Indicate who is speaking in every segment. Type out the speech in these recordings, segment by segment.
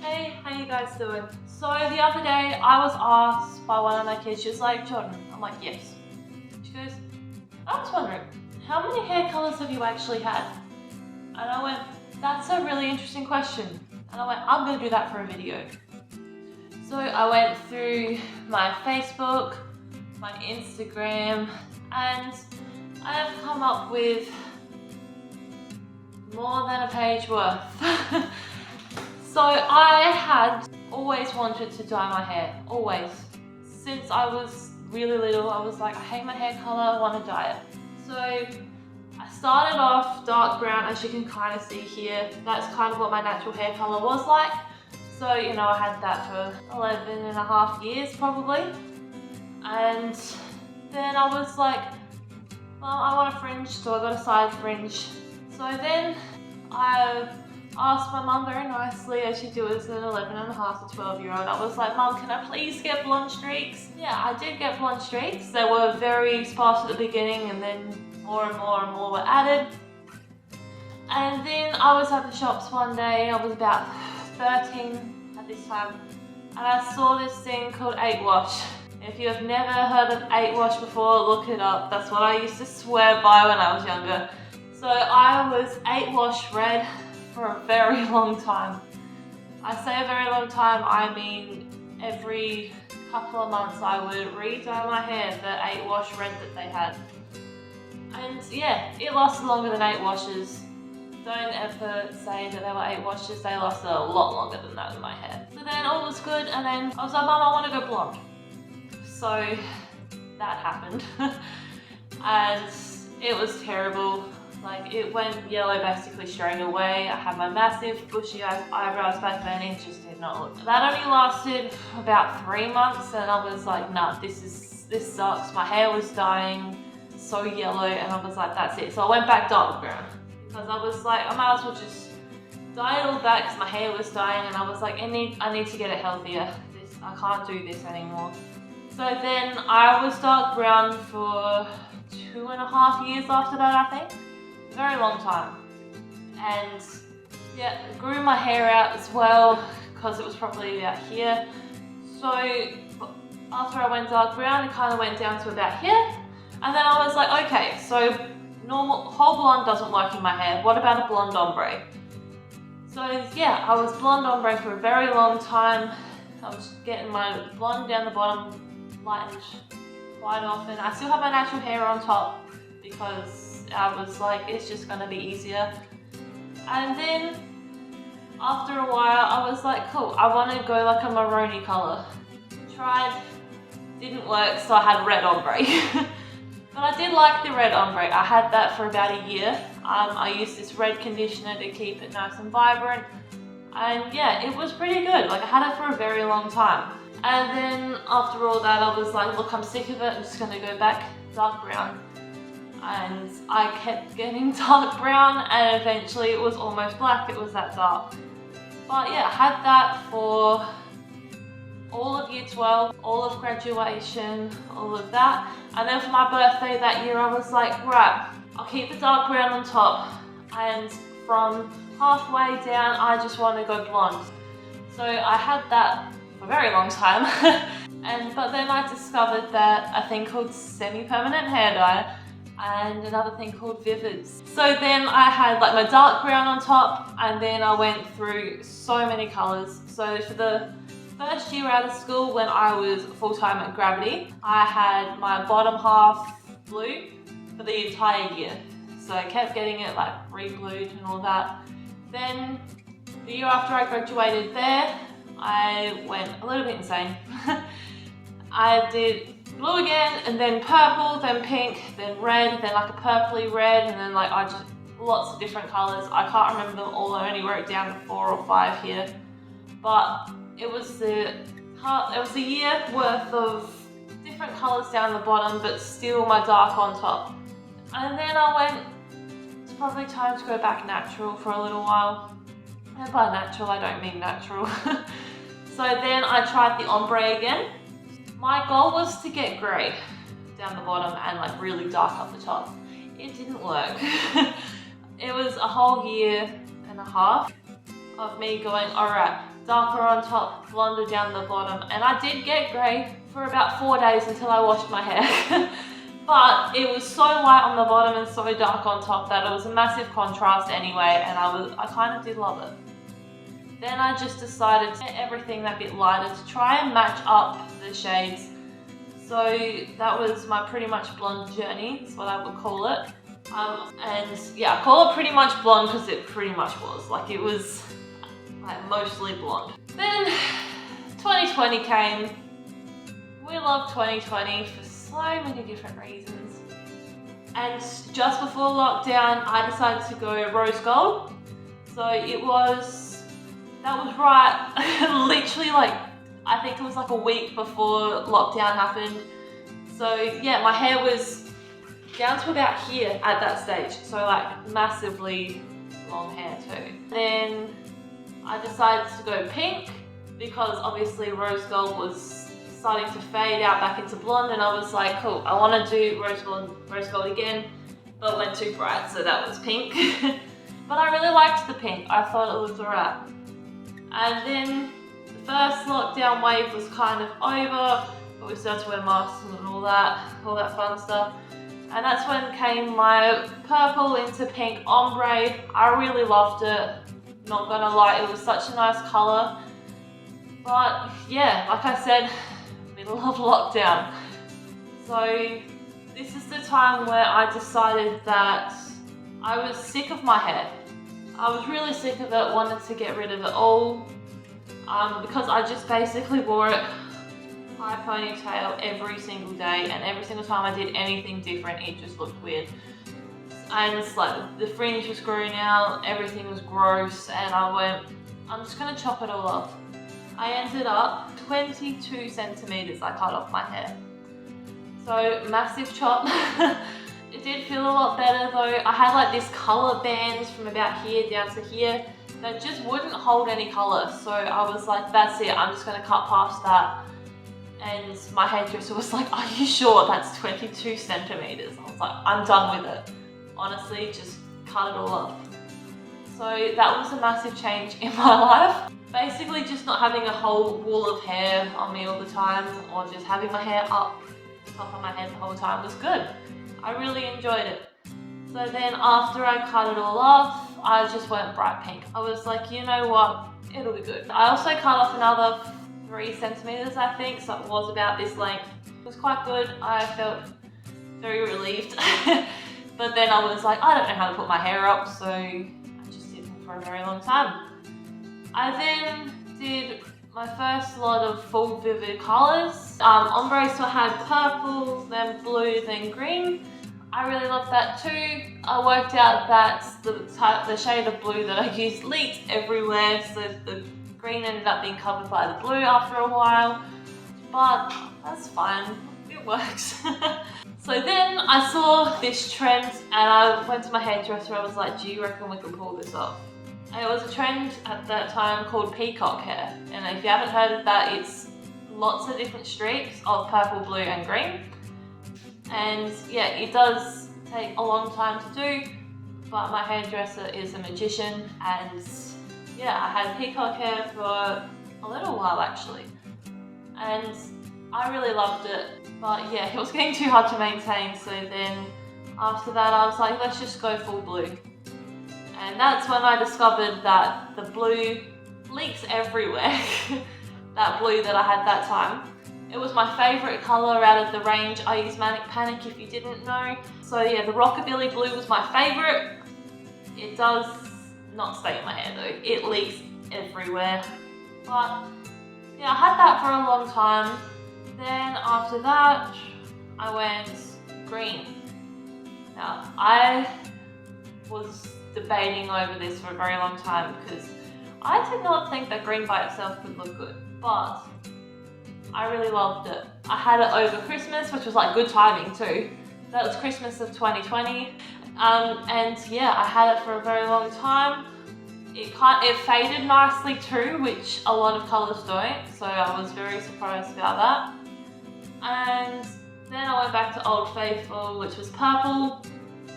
Speaker 1: Hey, how you guys doing? So the other day I was asked by one of my kids, she was like, Jordan, I'm like, yes. She goes, I was wondering, how many hair colours have you actually had? And I went, that's a really interesting question. And I went, I'm going to do that for a video. So I went through my Facebook, my Instagram, and I have come up with more than a page worth. So I had always wanted to dye my hair, always. Since I was really little, I was like, I hate my hair colour, I want to dye it. So I started off dark brown, as you can kind of see here. That's kind of what my natural hair colour was like. So, you know, I had that for 11 and a half years probably. And then I was like, well, I want a fringe, so I got a side fringe. So then I asked my mum very nicely, as she do as an 11 and a half to 12-year-old, I was like, Mum, can I please get blonde streaks? Yeah, I did get blonde streaks. They were very sparse at the beginning and then more and more were added. And then I was at the shops one day, I was about 13 at this time, and I saw this thing called 8 Wash. If you have never heard of 8 Wash before, look it up. That's what I used to swear by when I was younger. So I was 8 Wash red for a very long time. I say a very long time, I mean every couple of months I would re-dye my hair the 8 Wash red that they had. And yeah, it lasted longer than 8 washes. Don't ever say that they were 8 washes, they lasted a lot longer than that in my hair. So then all was good, and then I was like, Mum, I want to go blonde. So that happened. And it was terrible. Like, it went yellow basically straight away. I had my massive bushy eyebrows back then, it just did not look. That only lasted about 3 months, and I was like, nah, this sucks. My hair was dying so yellow, and I was like, that's it. So I went back dark brown, because I was like, I might as well just dye it all back, because my hair was dying, and I was like, I need to get it healthier. I can't do this anymore. So then I was dark brown for 2.5 years after that, I think. Very long time. And yeah, grew my hair out as well, because it was probably about here. So after I went dark brown, it kind of went down to about here. And then I was like, okay, so normal whole blonde doesn't work in my hair. What about a blonde ombre? So yeah, I was blonde ombre for a very long time. I was getting my blonde down the bottom lightened quite often. I still have my natural hair on top because I was like, it's just gonna be easier. And then after a while, I was like, cool, I want to go like a maroony color. Tried, didn't work, so I had red ombre. But I did like the red ombre. I had that for about a year. I used this red conditioner to keep it nice and vibrant. And yeah, it was pretty good. Like, I had it for a very long time. And then after all that, I was like, look, I'm sick of it. I'm just gonna go back dark brown. And I kept getting dark brown, and eventually it was almost black. It was that dark. But yeah, I had that for all of year 12, all of graduation, all of that. And then for my birthday that year, I was like, right, I'll keep the dark brown on top, and from halfway down, I just want to go blonde. So I had that for a very long time. But then I discovered that a thing called semi-permanent hair dye and another thing called Vivids. So then I had like my dark brown on top, and then I went through so many colours. So for the first year out of school, when I was full-time at Gravity, I had my bottom half blue for the entire year. So I kept getting it like re-blued and all that. Then the year after I graduated there, I went a little bit insane. I did blue again, and then purple, then pink, then red, then like a purpley red, and then like lots of different colours. I can't remember them all. I only wrote down 4 or 5 here. But it was a year worth of different colours down the bottom, but still my dark on top. And then I went, it's probably time to go back natural for a little while. And by natural, I don't mean natural. So then I tried the ombre again. My goal was to get grey down the bottom and like really dark up the top. It didn't work. It was a whole year and a half of me going, alright, darker on top, blonder down the bottom. And I did get grey for about 4 days until I washed my hair. But it was so light on the bottom and so dark on top that it was a massive contrast anyway, and I kind of did love it. Then I just decided to get everything that bit lighter to try and match up the shades. So that was my pretty much blonde journey, is what I would call it. And yeah, I call it pretty much blonde because it pretty much was. Like, it was like mostly blonde. Then 2020 came. We loved 2020 for so many different reasons. And just before lockdown, I decided to go rose gold. So that was right, literally like, I think it was like a week before lockdown happened. So yeah, my hair was down to about here at that stage. So like massively long hair too. Then I decided to go pink because obviously rose gold was starting to fade out back into blonde, and I was like, cool, I want to do rose gold again, but it went too bright, so that was pink. But I really liked the pink. I thought it was alright. And then the first lockdown wave was kind of over, but we started to wear masks and all that fun stuff. And that's when came my purple into pink ombre. I really loved it. Not gonna lie, it was such a nice colour. But yeah, like I said, middle of lockdown. So this is the time where I decided that I was sick of my hair. I was really sick of it, wanted to get rid of it all. Because I just basically wore it high ponytail every single day, and every single time I did anything different, it just looked weird. And it's like the fringe was growing out, everything was gross, and I went, I'm just gonna chop it all off. I ended up 22 centimeters I cut off my hair. So massive chop. It did feel a lot better though. I had like this color band from about here down to here that just wouldn't hold any color. So I was like, that's it, I'm just gonna cut past that. And my hairdresser was like, are you sure that's 22 centimeters? I was like, I'm done with it. Honestly, just cut it all off. So that was a massive change in my life. Basically just not having a whole wall of hair on me all the time, or just having my hair up the top of my head the whole time was good. I really enjoyed it. So then after I cut it all off, I just went bright pink. I was like, you know what, it'll be good. I also cut off another 3 centimeters, I think, so it was about this length. It was quite good. I felt very relieved. But then I was like, I don't know how to put my hair up, so I just didn't for a very long time. I then did my first lot of full vivid colours. Ombre, so I had purple, then blue, then green. I really loved that too. I worked out that the shade of blue that I used leaked everywhere, so the green ended up being covered by the blue after a while, but that's fine, it works. So then I saw this trend and I went to my hairdresser. I was like, do you reckon we can pull this off? And it was a trend at that time called peacock hair, and if you haven't heard of that, it's lots of different streaks of purple, blue and green. And yeah, it does take a long time to do, but my hairdresser is a magician, and yeah, I had peacock hair for a little while actually, and I really loved it. But yeah, it was getting too hard to maintain, so then after that I was like, let's just go full blue. And that's when I discovered that the blue leaks everywhere. That blue that I had that time. It was my favourite colour out of the range. I use Manic Panic if you didn't know. So yeah, the Rockabilly blue was my favourite. It does not stay in my hair though. It leaks everywhere. But yeah, I had that for a long time. Then after that, I went green. Now, I was debating over this for a very long time because I did not think that green by itself could look good, but I really loved it. I had it over Christmas, which was like good timing too. That was Christmas of 2020. And yeah, I had it for a very long time. It faded nicely too, which a lot of colours don't, so I was very surprised about that. And then I went back to Old Faithful, which was purple.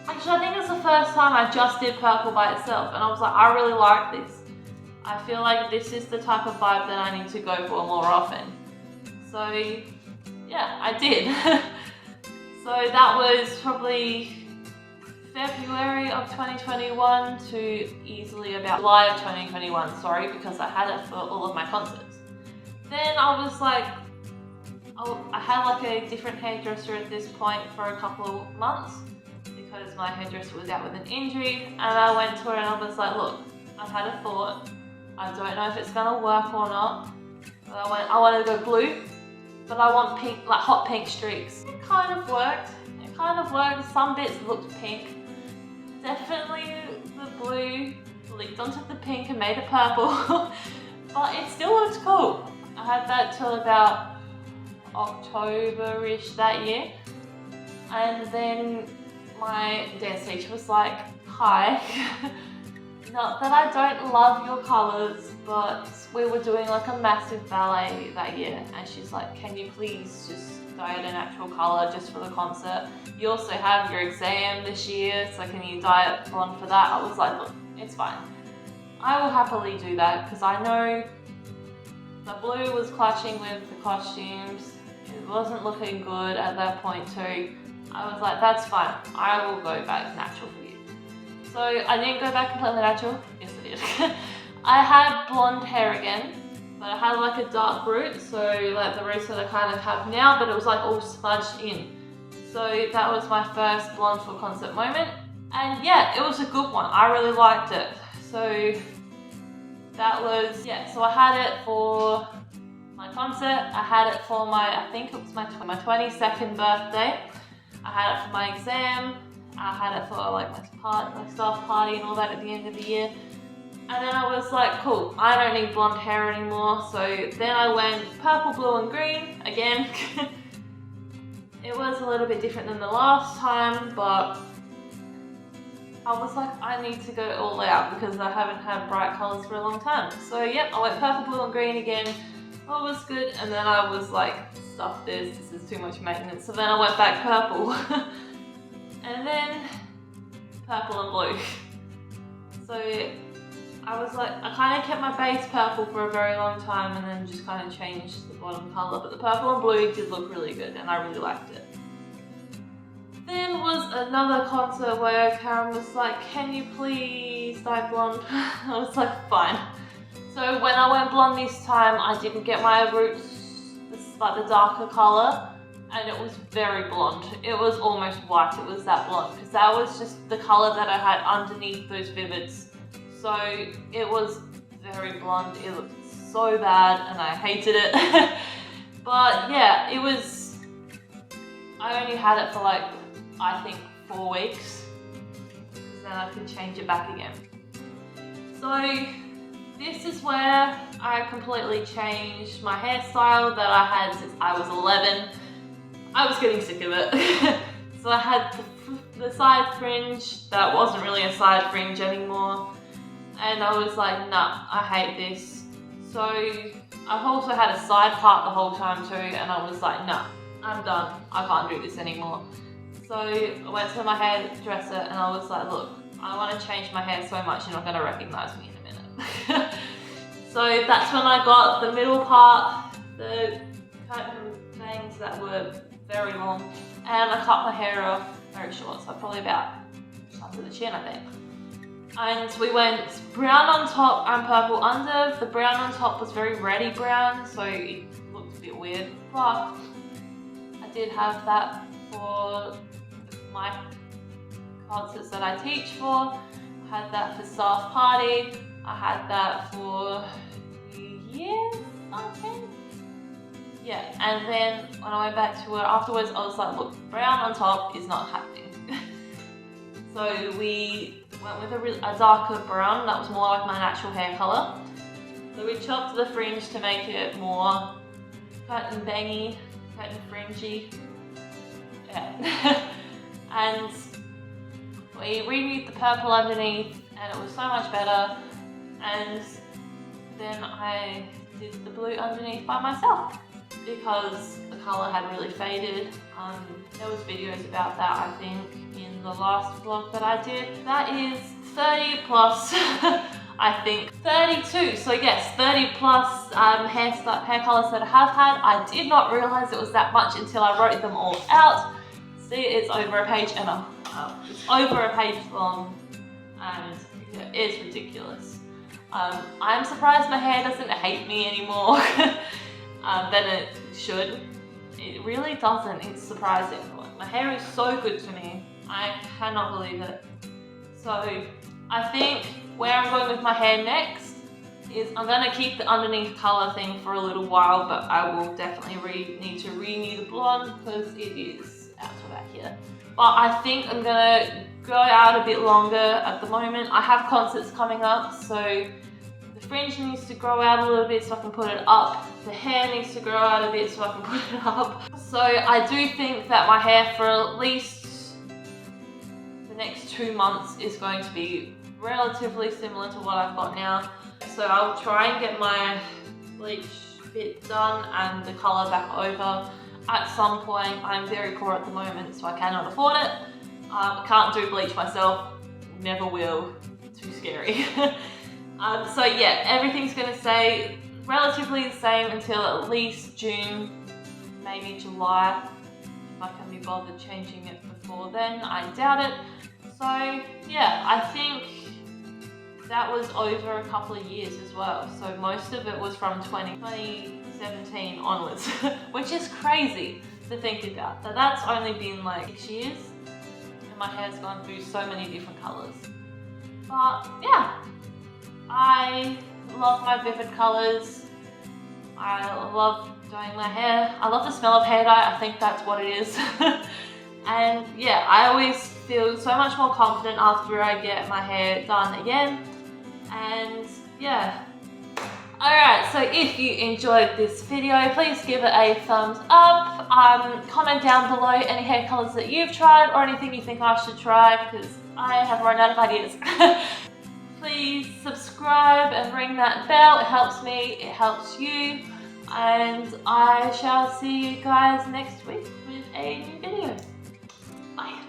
Speaker 1: Actually, I think it's the first time I just did purple by itself, and I was like, I really like this. I feel like this is the type of vibe that I need to go for more often. So yeah, I did. So that was probably February of 2021 to easily about July of 2021, sorry, because I had it for all of my concerts. Then I was like, I had like a different hairdresser at this point for a couple of months because my hairdresser was out with an injury, and I went to her and I was like, look, I've had a thought. I don't know if it's gonna work or not. But I want to go blue, but I want pink, like hot pink streaks. It kind of worked. It kind of worked. Some bits looked pink. Definitely the blue leaked onto the pink and made it purple, but it still looked cool. I had that till about October-ish that year, and then my dance teacher was like, hi, not that I don't love your colours, but we were doing like a massive ballet that year, and she's like, can you please just dye it a natural colour just for the concert? You also have your exam this year, so can you dye it blonde for that? I was like, look, it's fine. I will happily do that because I know the blue was clashing with the costumes. It wasn't looking good at that point too. I was like, that's fine. I will go back natural for you. So I didn't go back completely natural. Yes, I did. I had blonde hair again, but I had like a dark root, so like the roots that I kind of have now, but it was like all smudged in. So that was my first blonde for concert moment. And yeah, it was a good one. I really liked it. So that was, yeah, so I had it for my concert. I had it for I think it was my 22nd birthday. I had it for my exam. I had it for like my staff party and all that at the end of the year. And then I was like, cool, I don't need blonde hair anymore. So then I went purple, blue and green again. It was a little bit different than the last time, but I was like, I need to go all out because I haven't had bright colours for a long time. So yep, I went purple, blue and green again. All was good, and then I was like, stuff this is too much maintenance. So then I went back purple. And then purple and blue. So I was like, I kind of kept my base purple for a very long time and then just kind of changed the bottom colour, but the purple and blue did look really good and I really liked it. Then was another concert where Karen was like, can you please dye blonde? I was like, fine. So when I went blonde this time, I didn't get my roots, like the darker colour, and it was very blonde. It was almost white, it was that blonde, because that was just the colour that I had underneath those vivids. So it was very blonde, it looked so bad and I hated it. But yeah, it was, I only had it for like, I think 4 weeks, then I could change it back again. So this is where I completely changed my hairstyle that I had since I was 11. I was getting sick of it. So I had the side fringe that wasn't really a side fringe anymore. And I was like, nah, I hate this. So I also had a side part the whole time too, and I was like, nah, I'm done. I can't do this anymore. So I went to my hairdresser and I was like, look, I want to change my hair so much you're not going to recognise me in a minute. So that's when I got the middle part, the curtain bangs that were very long, and I cut my hair off very short, so probably about under the chin, I think. And we went brown on top and purple under. The brown on top was very reddy brown, so it looked a bit weird, but I did have that for my concerts that I teach for. I had that for staff party. I had that for New Year's, I think. Yeah, and then when I went back to her afterwards, I was like, look, brown on top is not happening. So we went with a darker brown that was more like my natural hair colour. So we chopped the fringe to make it more curtain bangy, curtain fringy. Yeah. And we renewed the purple underneath and it was so much better. And then I did the blue underneath by myself because the colour had really faded. There was videos about that, I think, in the last vlog that I did. That is 30 plus. I think 32. So yes, 30 plus hair colors that I have had. I did not realize it was that much until I wrote them all out. See, it's over a page and it's over a page long, and it's ridiculous. I'm surprised my hair doesn't hate me anymore than it should. It really doesn't. It's surprising. My hair is so good to me. I cannot believe it. So I think where I'm going with my hair next is I'm going to keep the underneath colour thing for a little while, but I will definitely need to renew the blonde because it is out to about here. But I think I'm going to go out a bit longer at the moment. I have concerts coming up, so the fringe needs to grow out a little bit so I can put it up. The hair needs to grow out a bit so I can put it up. So I do think that my hair for at least the next 2 months is going to be relatively similar to what I've got now. So I'll try and get my bleach bit done and the colour back over at some point. I'm very poor at the moment, so I cannot afford it. I can't do bleach myself, never will, too scary. So yeah, everything's going to stay relatively the same until at least June, maybe July. If I can be bothered changing it before then, I doubt it. So yeah, I think that was over a couple of years as well. So most of it was from 2017 onwards, which is crazy to think about. So that's only been like 6 years and my hair's gone through so many different colours. But yeah, I love my vivid colours. I love doing my hair. I love the smell of hair dye. I think that's what it is. And yeah, I always feel so much more confident after I get my hair done again. And yeah. Alright, so if you enjoyed this video, please give it a thumbs up. Comment down below any hair colours that you've tried or anything you think I should try, because I have run out of ideas. Please subscribe and ring that bell. It helps me, it helps you. And I shall see you guys next week with a new video. Bye.